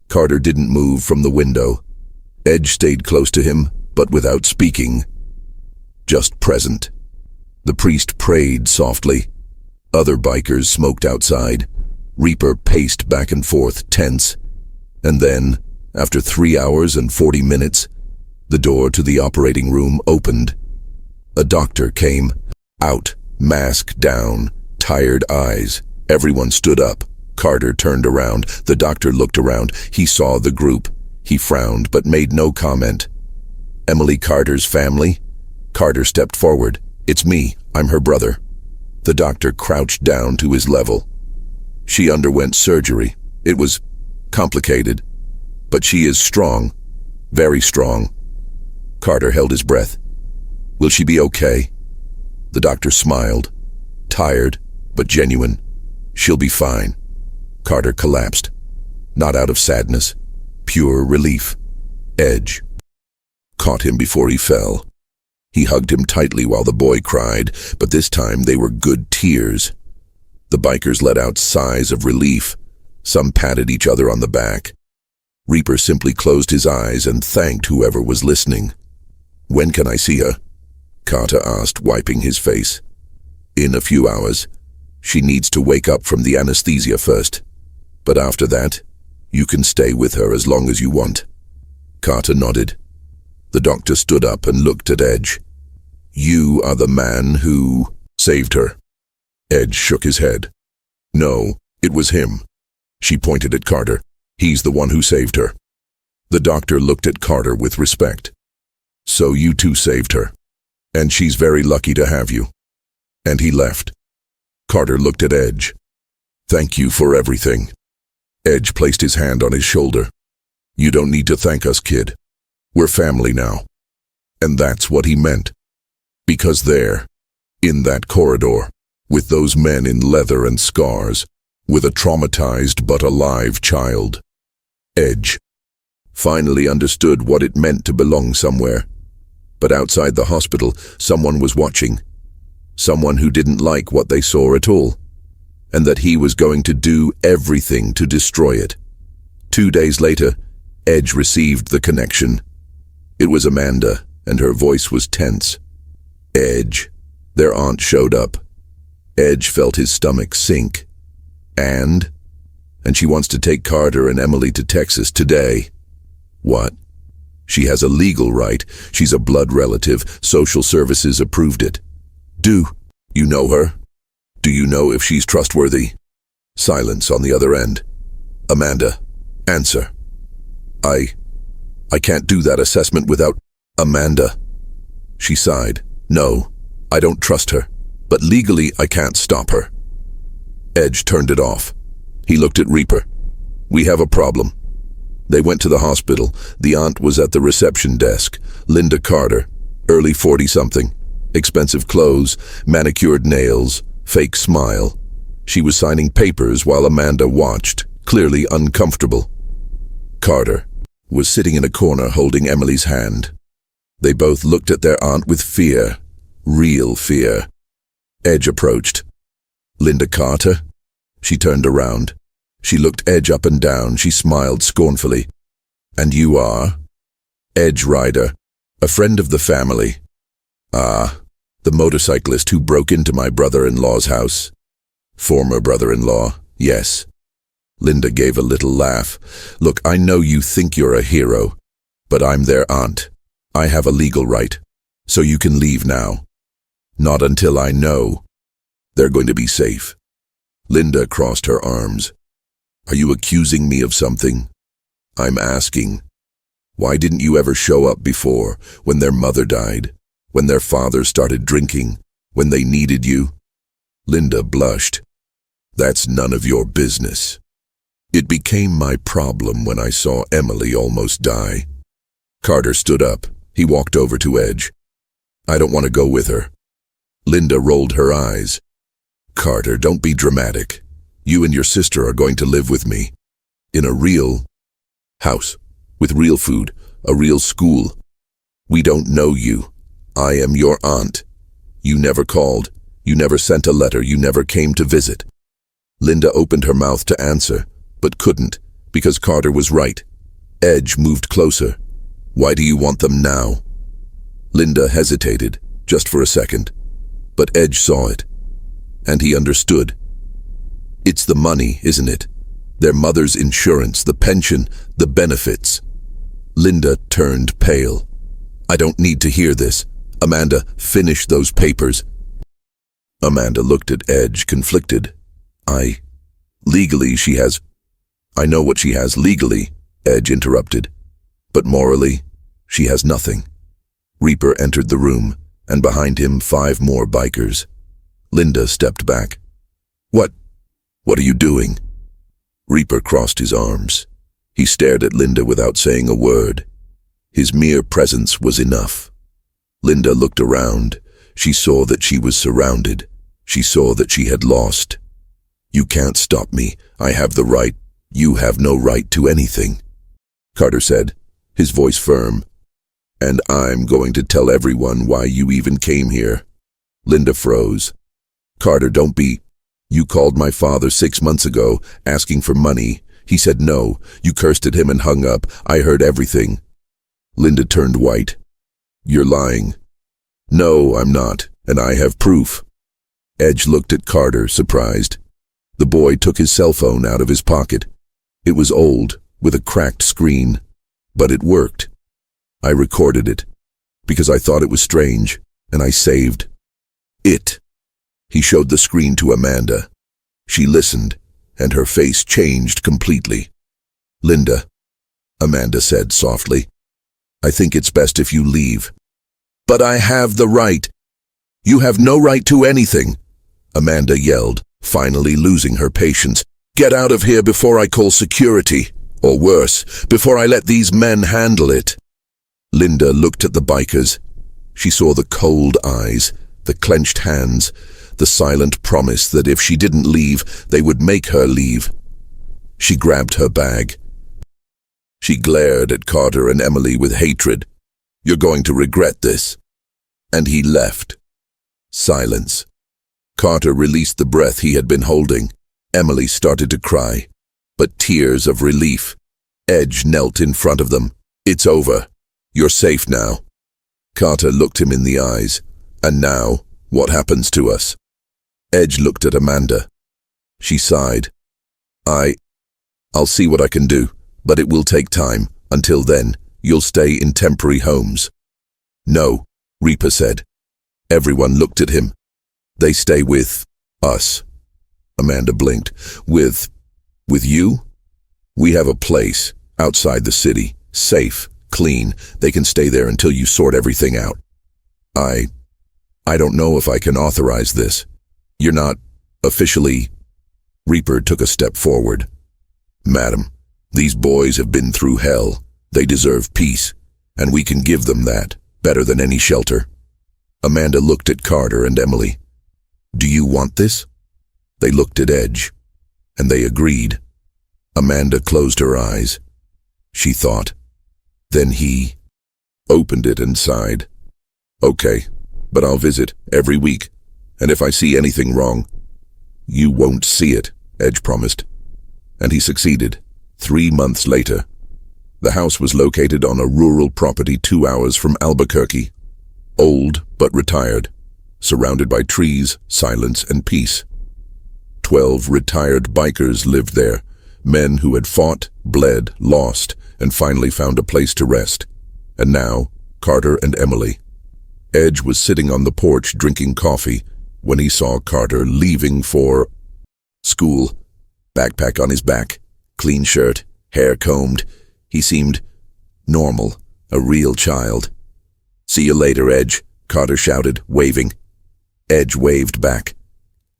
Carter didn't move from the window. Edge stayed close to him, but without speaking. Just present. The priest prayed softly. Other bikers smoked outside. Reaper paced back and forth, tense. And then, after 3 hours and 40 minutes, the door to the operating room opened. A doctor came out, mask down, tired eyes. Everyone stood up. Carter turned around. The doctor looked around. He saw the group. He frowned, but made no comment. "Emily Carter's family?" Carter stepped forward. "It's me. I'm her brother." The doctor crouched down to his level. "She underwent surgery. It was complicated. But she is strong. Very strong." Carter held his breath. "Will she be okay?" The doctor smiled. Tired, but genuine. "She'll be fine." Carter collapsed. Not out of sadness. Pure relief. Edge caught him before he fell. He hugged him tightly while the boy cried, but this time they were good tears. The bikers let out sighs of relief. Some patted each other on the back. Reaper simply closed his eyes and thanked whoever was listening. "When can I see her?" Carter asked, wiping his face. "In a few hours. She needs to wake up from the anesthesia first. But after that, you can stay with her as long as you want." Carter nodded. The doctor stood up and looked at Edge. "You are the man who saved her." Edge shook his head. "No, it was him." She pointed at Carter. "He's the one who saved her." The doctor looked at Carter with respect. "So you too saved her. And she's very lucky to have you." And he left. Carter looked at Edge. "Thank you for everything." Edge placed his hand on his shoulder. "You don't need to thank us, kid. We're family now." And that's what he meant. Because there, in that corridor, with those men in leather and scars, with a traumatized but alive child, Edge finally understood what it meant to belong somewhere. But outside the hospital, someone was watching. Someone who didn't like what they saw at all. And that he was going to do everything to destroy it. 2 days later, Edge received the connection. It was Amanda, and her voice was tense. "Edge." Their aunt showed up. Edge felt his stomach sink. And she wants to take Carter and Emily to Texas today. What? She has a legal right. She's a blood relative. Social services approved it. Do you know her? Do you know if she's trustworthy? Silence on the other end. "Amanda." Answer. I can't do that assessment without Amanda. She sighed. No, I don't trust her, but legally I can't stop her. Edge turned it off. He looked at Reaper. We have a problem. They went to the hospital. The aunt was at the reception desk. Linda Carter, early 40-something. Expensive clothes, manicured nails, fake smile. She was signing papers while Amanda watched, clearly uncomfortable. Carter was sitting in a corner holding Emily's hand. They both looked at their aunt with fear, real fear. Edge approached. Linda Carter? She turned around. She looked Edge up and down. She smiled scornfully. And you are? Edge Rider, a friend of the family. Ah, the motorcyclist who broke into my brother-in-law's house. Former brother-in-law, yes. Linda gave a little laugh. Look, I know you think you're a hero, but I'm their aunt. I have a legal right, so you can leave now. Not until I know they're going to be safe. Linda crossed her arms. Are you accusing me of something? I'm asking. Why didn't you ever show up before, when their mother died, when their father started drinking, when they needed you? Linda blushed. That's none of your business. It became my problem when I saw Emily almost die. Carter stood up. He walked over to Edge. I don't want to go with her. Linda rolled her eyes. Carter, don't be dramatic. You and your sister are going to live with me. In a real house, with real food, a real school. We don't know you. I am your aunt. You never called. You never sent a letter. You never came to visit. Linda opened her mouth to answer, but couldn't, because Carter was right. Edge moved closer. Why do you want them now? Linda hesitated, just for a second. But Edge saw it, and he understood. It's the money, isn't it? Their mother's insurance, the pension, the benefits. Linda turned pale. I don't need to hear this. Amanda, finish those papers. Amanda looked at Edge, conflicted. Legally she has... I know what she has legally, Edge interrupted. But morally, she has nothing. Reaper entered the room, and behind him 5 more bikers. Linda stepped back. What are you doing? Reaper crossed his arms. He stared at Linda without saying a word. His mere presence was enough. Linda looked around. She saw that she was surrounded. She saw that she had lost. You can't stop me. I have the right. You have no right to anything, Carter said, his voice firm. And I'm going to tell everyone why you even came here. Linda froze. Carter, don't be... You called my father 6 months ago, asking for money. He said no. You cursed at him and hung up. I heard everything. Linda turned white. You're lying. No, I'm not, and I have proof. Edge looked at Carter, surprised. The boy took his cell phone out of his pocket. It was old, with a cracked screen, but it worked. I recorded it, because I thought it was strange, and I saved it. He showed the screen to Amanda. She listened, and her face changed completely. Linda, Amanda said softly, I think it's best if you leave. But I have the right. You have no right to anything, Amanda yelled, finally losing her patience. Get out of here before I call security, or worse, before I let these men handle it. Linda looked at the bikers. She saw the cold eyes, the clenched hands, the silent promise that if she didn't leave, they would make her leave. She grabbed her bag. She glared at Carter and Emily with hatred. You're going to regret this. And he left. Silence. Carter released the breath he had been holding. Emily started to cry, but tears of relief. Edge knelt in front of them. It's over. You're safe now. Carter looked him in the eyes. And now, what happens to us? Edge looked at Amanda. She sighed. I'll see what I can do, but it will take time. Until then, you'll stay in temporary homes. No, Reaper said. Everyone looked at him. They stay with us. Amanda blinked. With you? We have a place outside the city, safe, clean. They can stay there until you sort everything out. I don't know if I can authorize this. You're not officially. Reaper took a step forward. Madam, these boys have been through hell. They deserve peace, and we can give them that, better than any shelter. Amanda looked at Carter and Emily. Do you want this? They looked at Edge, and they agreed. Amanda closed her eyes. She thought. Then he opened it and sighed. Okay, but I'll visit every week, and if I see anything wrong, you won't see it, Edge promised. And he succeeded. 3 months later. The house was located on a rural property 2 hours from Albuquerque. Old but retired, surrounded by trees, silence, and peace. 12 retired bikers lived there, men who had fought, bled, lost, and finally found a place to rest. And now, Carter and Emily. Edge was sitting on the porch drinking coffee when he saw Carter leaving for school. Backpack on his back, clean shirt, hair combed. He seemed normal, a real child. See you later, Edge, Carter shouted, waving. Edge waved back.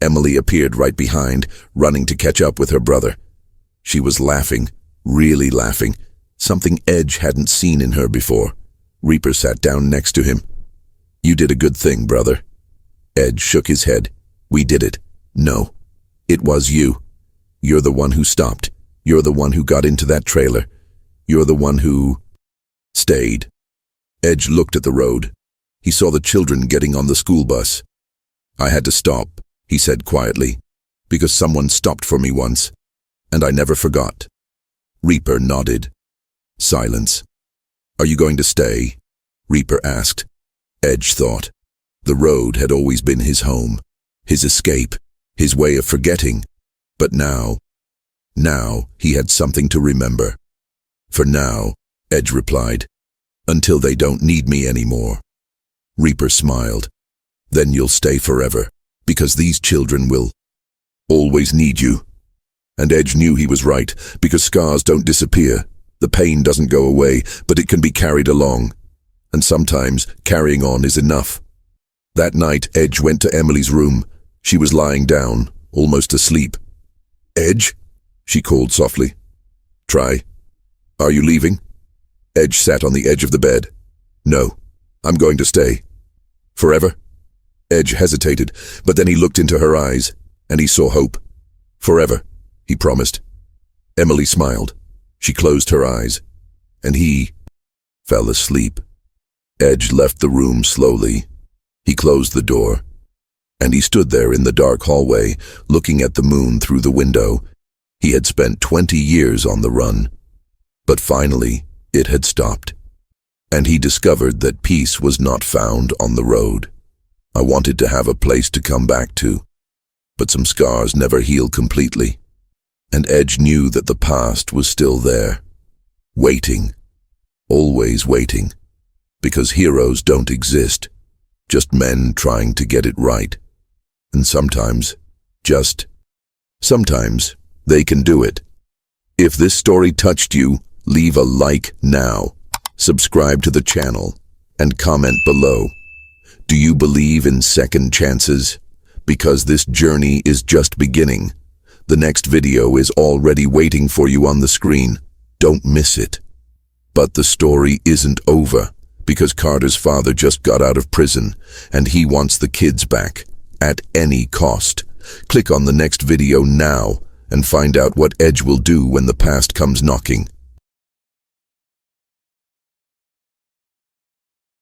Emily appeared right behind, running to catch up with her brother. She was laughing, really laughing, something Edge hadn't seen in her before. Reaper sat down next to him. You did a good thing, brother. Edge shook his head. We did it. No, it was you. You're the one who stopped. You're the one who got into that trailer. You're the one who stayed. Edge looked at the road. He saw the children getting on the school bus. I had to stop, he said quietly, because someone stopped for me once, and I never forgot. Reaper nodded. Silence. Are you going to stay? Reaper asked. Edge thought. The road had always been his home, his escape, his way of forgetting. But now he had something to remember. For now, Edge replied, until they don't need me anymore. Reaper smiled. Then you'll stay forever, because these children will always need you. And Edge knew he was right, because scars don't disappear. The pain doesn't go away, but it can be carried along. And sometimes carrying on is enough. That night, Edge went to Emily's room. She was lying down, almost asleep. Edge? She called softly. Try. Are you leaving? Edge sat on the edge of the bed. No, I'm going to stay. Forever? Edge hesitated, but then he looked into her eyes, and he saw hope. Forever, he promised. Emily smiled. She closed her eyes, and he fell asleep. Edge left the room slowly. He closed the door, and he stood there in the dark hallway, looking at the moon through the window. He had spent 20 years on the run, but finally it had stopped, and he discovered that peace was not found on the road. I wanted to have a place to come back to, but some scars never heal completely, and Edge knew that the past was still there, waiting, always waiting, because heroes don't exist, just men trying to get it right, and sometimes they can do it. If this story touched you, leave a like now, subscribe to the channel, and comment below. Do you believe in second chances? Because this journey is just beginning. The next video is already waiting for you on the screen. Don't miss it. But the story isn't over, because Carter's father just got out of prison, and he wants the kids back, at any cost. Click on the next video now, and find out what Edge will do when the past comes knocking.